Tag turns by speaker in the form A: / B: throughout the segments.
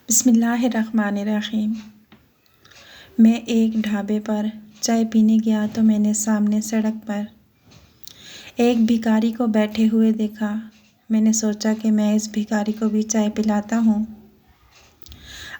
A: بسم اللہ الرحمن الرحیم۔ میں ایک ڈھابے پر چائے پینے گیا تو میں نے سامنے سڑک پر ایک بھکاری کو بیٹھے ہوئے دیکھا۔ میں نے سوچا کہ میں اس بھکاری کو بھی چائے پلاتا ہوں۔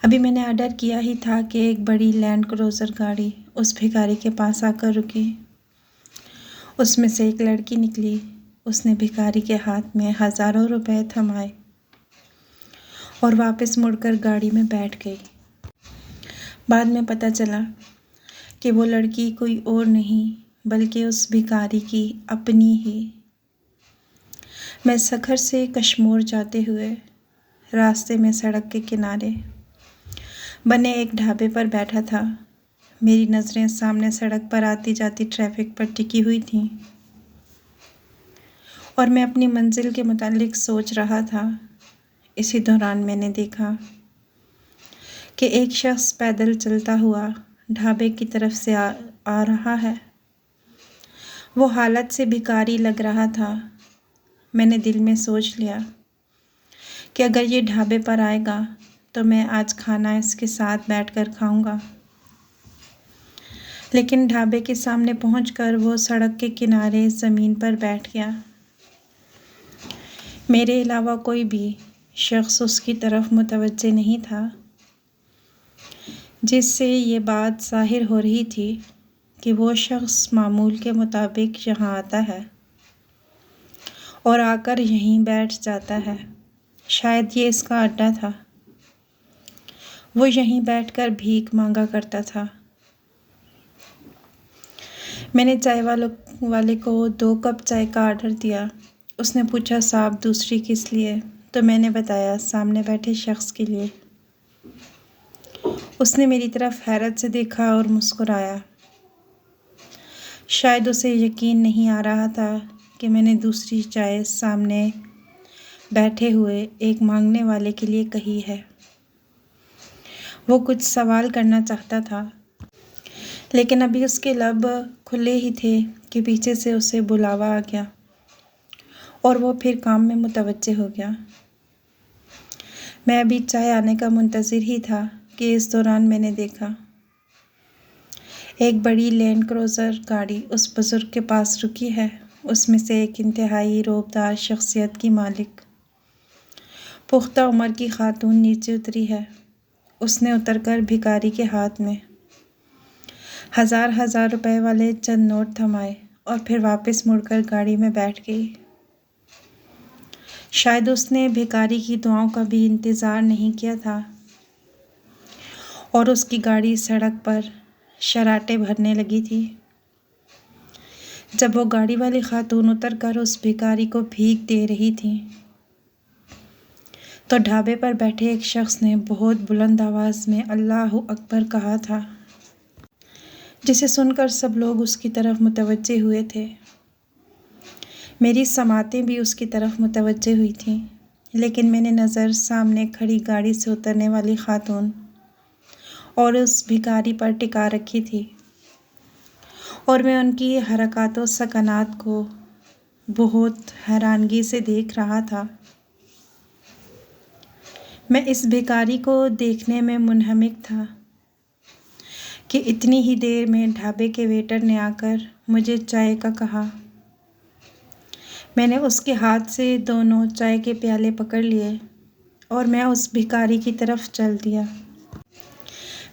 A: ابھی میں نے آرڈر کیا ہی تھا کہ ایک بڑی لینڈ کروزر گاڑی اس بھکاری کے پاس آ کر رکی۔ اس میں سے ایک لڑکی نکلی۔ اس نے بھکاری کے ہاتھ میں ہزاروں روپے تھمائے اور واپس مڑ کر گاڑی میں بیٹھ گئی۔ بعد میں پتہ چلا کہ وہ لڑکی کوئی اور نہیں بلکہ اس بھکاری کی اپنی ہی۔ میں سکھر سے کشمور جاتے ہوئے راستے میں سڑک کے کنارے بنے ایک ڈھابے پر بیٹھا تھا۔ میری نظریں سامنے سڑک پر آتی جاتی ٹریفک پر ٹکی ہوئی تھیں اور میں اپنی منزل کے متعلق سوچ رہا تھا۔ اسی دوران میں نے دیکھا کہ ایک شخص پیدل چلتا ہوا ڈھابے کی طرف سے آ رہا ہے۔ وہ حالت سے بھکاری لگ رہا تھا۔ میں نے دل میں سوچ لیا کہ اگر یہ ڈھابے پر آئے گا تو میں آج کھانا اس کے ساتھ بیٹھ کر کھاؤں گا۔ لیکن ڈھابے کے سامنے پہنچ کر وہ سڑک کے کنارے زمین پر بیٹھ گیا۔ میرے علاوہ کوئی بھی شخص اس کی طرف متوجہ نہیں تھا، جس سے یہ بات ظاہر ہو رہی تھی کہ وہ شخص معمول کے مطابق یہاں آتا ہے اور آ کر یہیں بیٹھ جاتا ہے۔ شاید یہ اس کا اڈا تھا۔ وہ یہیں بیٹھ کر بھیک مانگا کرتا تھا۔ میں نے چائے والے کو 2 کپ چائے کا آرڈر دیا۔ اس نے پوچھا صاحب دوسری کس لیے؟ تو میں نے بتایا سامنے بیٹھے شخص کے لیے۔ اس نے میری طرف حیرت سے دیکھا اور مسکرایا۔ شاید اسے یقین نہیں آ رہا تھا کہ میں نے دوسری چائے سامنے بیٹھے ہوئے ایک مانگنے والے کے لیے کہی ہے۔ وہ کچھ سوال کرنا چاہتا تھا، لیکن ابھی اس کے لب کھلے ہی تھے کہ پیچھے سے اسے بلاوا آ گیا اور وہ پھر کام میں متوجہ ہو گیا۔ میں ابھی چائے آنے کا منتظر ہی تھا کہ اس دوران میں نے دیکھا ایک بڑی لینڈ کروزر گاڑی اس بزرگ کے پاس رکی ہے۔ اس میں سے ایک انتہائی رعبدار شخصیت کی مالک پختہ عمر کی خاتون نیچے اتری ہے۔ اس نے اتر کر بھکاری کے ہاتھ میں ہزار روپے والے چند نوٹ تھمائے اور پھر واپس مڑ کر گاڑی میں بیٹھ گئی۔ شاید اس نے بھکاری کی دعاؤں کا بھی انتظار نہیں کیا تھا اور اس کی گاڑی سڑک پر شراٹے بھرنے لگی تھی۔ جب وہ گاڑی والی خاتون اتر کر اس بھکاری کو بھیک دے رہی تھی تو ڈھابے پر بیٹھے ایک شخص نے بہت بلند آواز میں اللہ اکبر کہا تھا، جسے سن کر سب لوگ اس کی طرف متوجہ ہوئے تھے۔ میری سماعتیں بھی اس کی طرف متوجہ ہوئی تھیں، لیکن میں نے نظر سامنے کھڑی گاڑی سے اترنے والی خاتون اور اس بھکاری پر ٹکا رکھی تھی اور میں ان کی حرکات و سکنات کو بہت حیرانگی سے دیکھ رہا تھا۔ میں اس بھکاری کو دیکھنے میں منہمک تھا کہ اتنی ہی دیر میں ڈھابے کے ویٹر نے آ کر مجھے چائے کا کہا۔ میں نے اس کے ہاتھ سے دونوں چائے کے پیالے پکڑ لیے اور میں اس بھکاری کی طرف چل دیا۔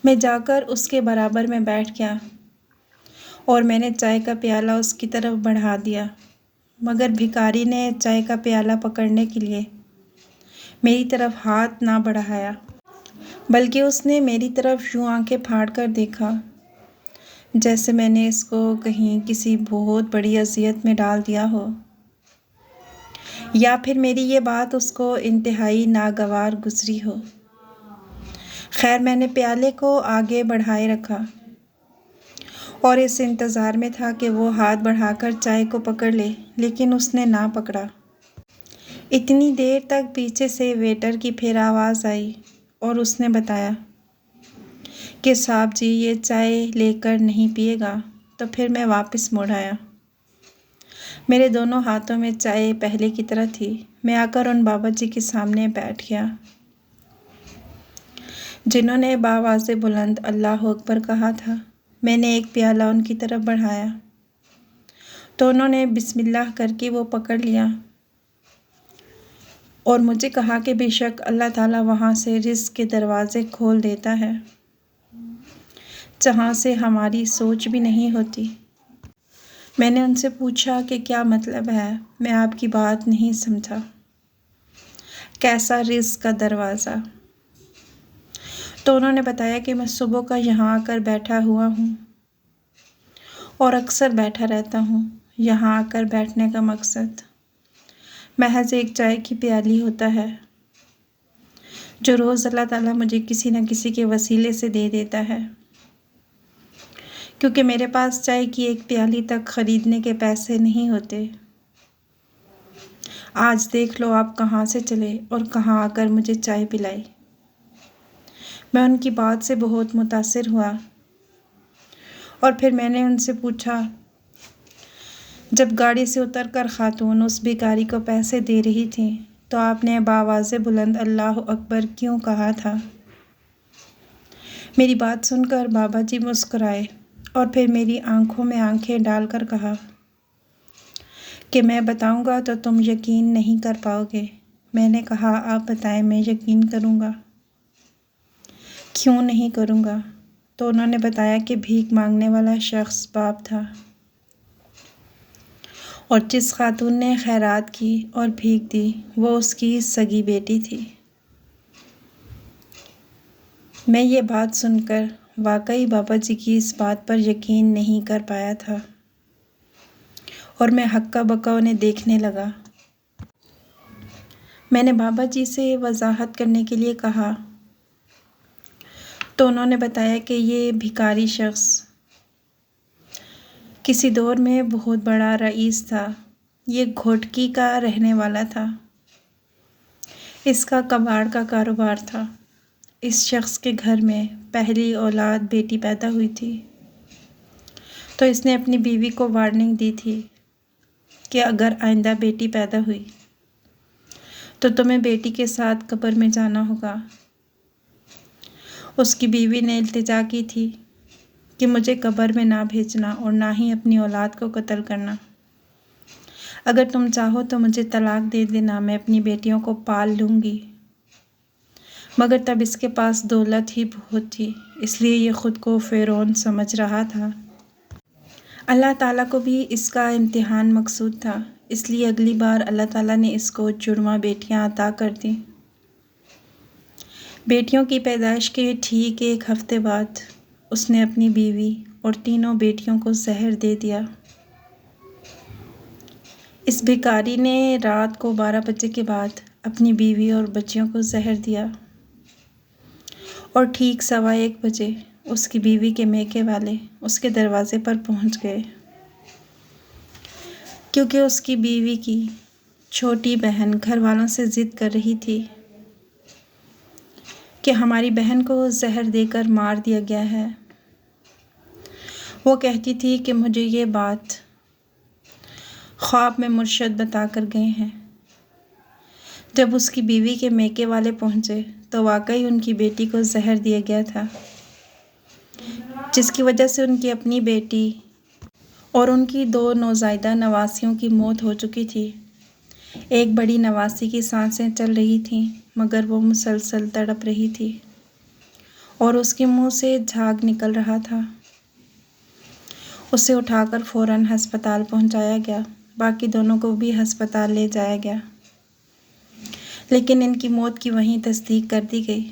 A: میں جا کر اس کے برابر میں بیٹھ گیا اور میں نے چائے کا پیالہ اس کی طرف بڑھا دیا، مگر بھکاری نے چائے کا پیالہ پکڑنے کے لیے میری طرف ہاتھ نہ بڑھایا، بلکہ اس نے میری طرف یوں آنکھیں پھاڑ کر دیکھا جیسے میں نے اس کو کہیں کسی بہت بڑی اذیت میں ڈال دیا ہو، یا پھر میری یہ بات اس کو انتہائی ناگوار گزری ہو۔ خیر میں نے پیالے کو آگے بڑھائے رکھا اور اس انتظار میں تھا کہ وہ ہاتھ بڑھا کر چائے کو پکڑ لے، لیکن اس نے نہ پکڑا۔ اتنی دیر تک پیچھے سے ویٹر کی پھر آواز آئی اور اس نے بتایا کہ صاحب جی یہ چائے لے کر نہیں پیے گا، تو پھر میں واپس مڑ آیا۔ میرے دونوں ہاتھوں میں چائے پہلے کی طرح تھی۔ میں آ کر ان بابا جی کے سامنے بیٹھ گیا۔ جنہوں نے بآواز بلند اللہ اکبر کہا تھا، میں نے ایک پیالہ ان کی طرف بڑھایا تو انہوں نے بسم اللہ کر کے وہ پکڑ لیا اور مجھے کہا کہ بے شک اللہ تعالیٰ وہاں سے رزق کے دروازے کھول دیتا ہے جہاں سے ہماری سوچ بھی نہیں ہوتی۔ میں نے ان سے پوچھا کہ کیا مطلب ہے؟ میں آپ کی بات نہیں سمجھا۔ کیسا رزق کا دروازہ؟ تو انہوں نے بتایا کہ میں صبح کا یہاں آ کر بیٹھا ہوا ہوں اور اکثر بیٹھا رہتا ہوں۔ یہاں آ کر بیٹھنے کا مقصد محض ایک چائے کی پیالی ہوتا ہے جو روز اللہ تعالیٰ مجھے کسی نہ کسی کے وسیلے سے دے دیتا ہے، کیونکہ میرے پاس چائے کی ایک پیالی تک خریدنے کے پیسے نہیں ہوتے۔ آج دیکھ لو آپ کہاں سے چلے اور کہاں آ کر مجھے چائے پلائی۔ میں ان کی بات سے بہت متاثر ہوا اور پھر میں نے ان سے پوچھا، جب گاڑی سے اتر کر خاتون اس بھکاری کو پیسے دے رہی تھی تو آپ نے بآواز بلند اللہ اکبر کیوں کہا تھا؟ میری بات سن کر بابا جی مسکرائے اور پھر میری آنکھوں میں آنکھیں ڈال کر کہا کہ میں بتاؤں گا تو تم یقین نہیں کر پاؤ گے۔ میں نے کہا آپ بتائیں، میں یقین کروں گا۔ کیوں نہیں کروں گا؟ تو انہوں نے بتایا کہ بھیک مانگنے والا شخص باپ تھا اور جس خاتون نے خیرات کی اور بھیک دی وہ اس کی سگی بیٹی تھی۔ میں یہ بات سن کر واقعی بابا جی کی اس بات پر یقین نہیں کر پایا تھا اور میں ہکا بکا انہیں دیکھنے لگا۔ میں نے بابا جی سے وضاحت کرنے کے لیے کہا تو انہوں نے بتایا کہ یہ بھکاری شخص کسی دور میں بہت بڑا رئیس تھا۔ یہ گھوٹکی کا رہنے والا تھا۔ اس کا کباڑ کا کاروبار تھا۔ اس شخص کے گھر میں پہلی اولاد بیٹی پیدا ہوئی تھی تو اس نے اپنی بیوی کو وارننگ دی تھی کہ اگر آئندہ بیٹی پیدا ہوئی تو تمہیں بیٹی کے ساتھ قبر میں جانا ہوگا۔ اس کی بیوی نے التجا کی تھی کہ مجھے قبر میں نہ بھیجنا اور نہ ہی اپنی اولاد کو قتل کرنا۔ اگر تم چاہو تو مجھے طلاق دے دینا، میں اپنی بیٹیوں کو پال لوں گی۔ مگر تب اس کے پاس دولت ہی بہت تھی، اس لیے یہ خود کو فرعون سمجھ رہا تھا۔ اللہ تعالیٰ کو بھی اس کا امتحان مقصود تھا، اس لیے اگلی بار اللہ تعالیٰ نے اس کو جڑواں بیٹیاں عطا کر دیں۔ بیٹیوں کی پیدائش کے ٹھیک ایک ہفتے بعد اس نے اپنی بیوی اور تینوں بیٹیوں کو زہر دے دیا۔ اس بھکاری نے رات کو 12 بجے کے بعد اپنی بیوی اور بچیوں کو زہر دیا اور ٹھیک 1:15 بجے اس کی بیوی کے میکے والے اس کے دروازے پر پہنچ گئے، کیونکہ اس کی بیوی کی چھوٹی بہن گھر والوں سے ضد کر رہی تھی کہ ہماری بہن کو زہر دے کر مار دیا گیا ہے۔ وہ کہتی تھی کہ مجھے یہ بات خواب میں مرشد بتا کر گئے ہیں۔ جب اس کی بیوی کے میکے والے پہنچے تو واقعی ان کی بیٹی کو زہر دیا گیا تھا، جس کی وجہ سے ان کی اپنی بیٹی اور ان کی 2 نوزائیدہ نواسیوں کی موت ہو چکی تھی۔ ایک بڑی نواسی کی سانسیں چل رہی تھیں مگر وہ مسلسل تڑپ رہی تھی اور اس کے منہ سے جھاگ نکل رہا تھا۔ اسے اٹھا کر فوراً ہسپتال پہنچایا گیا، باقی دونوں کو بھی ہسپتال لے جایا گیا، لیکن ان کی موت کی وہیں تصدیق کر دی گئی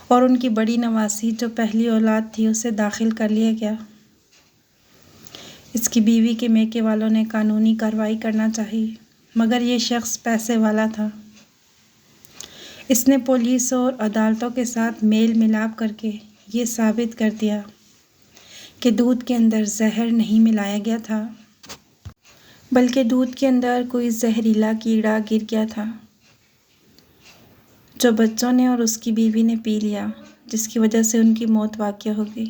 A: اور ان کی بڑی نواسی جو پہلی اولاد تھی اسے داخل کر لیا گیا۔ اس کی بیوی کے میکے والوں نے قانونی کارروائی کرنا چاہی مگر یہ شخص پیسے والا تھا۔ اس نے پولیس اور عدالتوں کے ساتھ میل ملاپ کر کے یہ ثابت کر دیا کہ دودھ کے اندر زہر نہیں ملایا گیا تھا بلکہ دودھ کے اندر کوئی زہریلا کیڑا گر گیا تھا جو بچوں نے اور اس کی بیوی نے پی لیا، جس کی وجہ سے ان کی موت واقع ہو گئی۔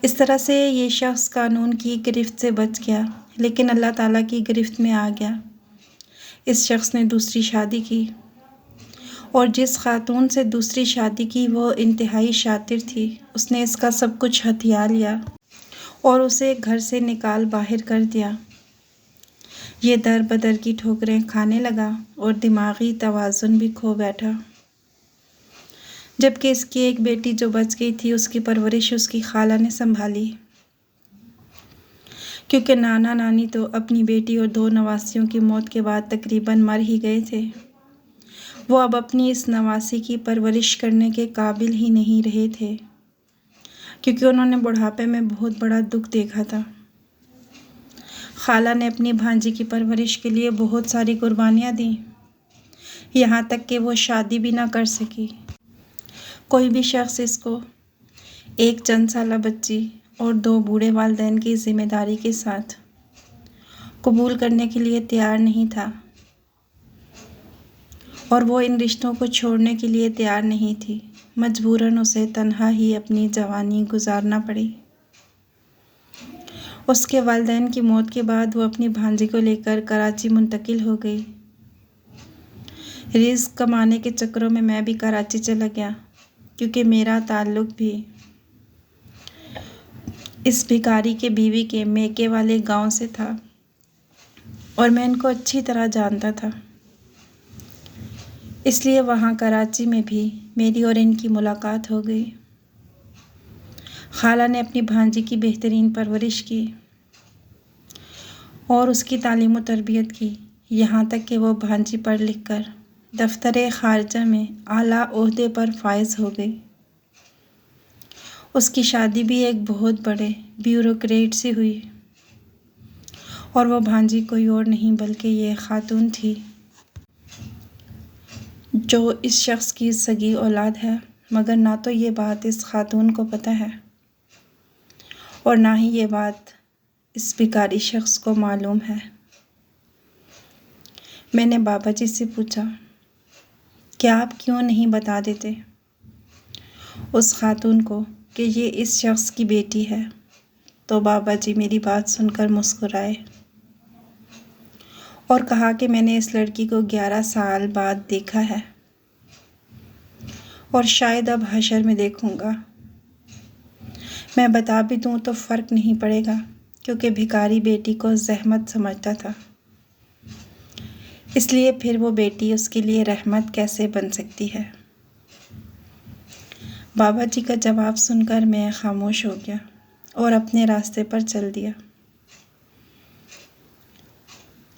A: اس طرح سے یہ شخص قانون کی گرفت سے بچ گیا لیکن اللہ تعالیٰ کی گرفت میں آ گیا۔ اس شخص نے دوسری شادی کی اور جس خاتون سے دوسری شادی کی وہ انتہائی شاطر تھی، اس نے اس کا سب کچھ ہتھیا لیا اور اسے گھر سے نکال باہر کر دیا۔ یہ در بدر کی ٹھوکریں کھانے لگا اور دماغی توازن بھی کھو بیٹھا۔ جبکہ اس کی ایک بیٹی جو بچ گئی تھی، اس کی پرورش اس کی خالہ نے سنبھالی، کیونکہ نانا نانی تو اپنی بیٹی اور 2 نواسیوں کی موت کے بعد تقریباً مر ہی گئے تھے۔ وہ اب اپنی اس نواسی کی پرورش کرنے کے قابل ہی نہیں رہے تھے، کیونکہ انہوں نے بڑھاپے میں بہت بڑا دکھ دیکھا تھا۔ خالہ نے اپنی بھانجی کی پرورش کے لیے بہت ساری قربانیاں دیں، یہاں تک کہ وہ شادی بھی نہ کر سکی۔ کوئی بھی شخص اس کو ایک چند سالہ بچی اور 2 بوڑھے والدین کی ذمہ داری کے ساتھ قبول کرنے کے لیے تیار نہیں تھا، اور وہ ان رشتوں کو چھوڑنے کے لیے تیار نہیں تھی۔ مجبوراً اسے تنہا ہی اپنی جوانی گزارنا پڑی۔ اس کے والدین کی موت کے بعد وہ اپنی بھانجی کو لے کر کراچی منتقل ہو گئی۔ رزق کمانے کے چکروں میں بھی کراچی چلا گیا، کیونکہ میرا تعلق بھی اس بھکاری کے بیوی کے میکے والے گاؤں سے تھا اور میں ان کو اچھی طرح جانتا تھا۔ اس لیے وہاں کراچی میں بھی میری اور ان کی ملاقات ہو گئی۔ خالہ نے اپنی بھانجی کی بہترین پرورش کی اور اس کی تعلیم و تربیت کی، یہاں تک کہ وہ بھانجی پڑھ لکھ کر دفتر خارجہ میں اعلیٰ عہدے پر فائز ہو گئی۔ اس کی شادی بھی ایک بہت بڑے بیوروکریٹ سے ہوئی، اور وہ بھانجی کوئی اور نہیں بلکہ یہ خاتون تھی جو اس شخص کی سگی اولاد ہے، مگر نہ تو یہ بات اس خاتون کو پتہ ہے اور نہ ہی یہ بات اس بھکاری شخص کو معلوم ہے۔ میں نے بابا جی سے پوچھا کہ آپ کیوں نہیں بتا دیتے اس خاتون کو کہ یہ اس شخص کی بیٹی ہے، تو بابا جی میری بات سن کر مسکرائے اور کہا کہ میں نے اس لڑکی کو 11 سال بعد دیکھا ہے اور شاید اب حشر میں دیکھوں گا۔ میں بتا بھی دوں تو فرق نہیں پڑے گا، کیونکہ بھکاری بیٹی کو زحمت سمجھتا تھا، اس لیے پھر وہ بیٹی اس کے لیے رحمت کیسے بن سکتی ہے۔ بابا جی کا جواب سن کر میں خاموش ہو گیا اور اپنے راستے پر چل دیا۔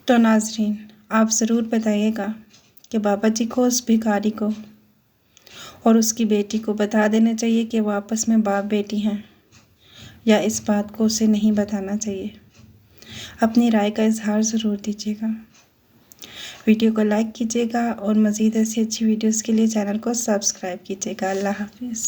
A: تو ناظرین، آپ ضرور بتائیے گا کہ بابا جی کو اس بھکاری کو اور اس کی بیٹی کو بتا دینا چاہیے کہ وہ آپس میں باپ بیٹی ہیں، یا اس بات کو اسے نہیں بتانا چاہیے؟ اپنی رائے کا اظہار ضرور دیجیے گا۔ ویڈیو کو لائک کیجیے گا اور مزید ایسی اچھی ویڈیوز کے لیے چینل کو سبسکرائب کیجیے گا۔ اللہ حافظ۔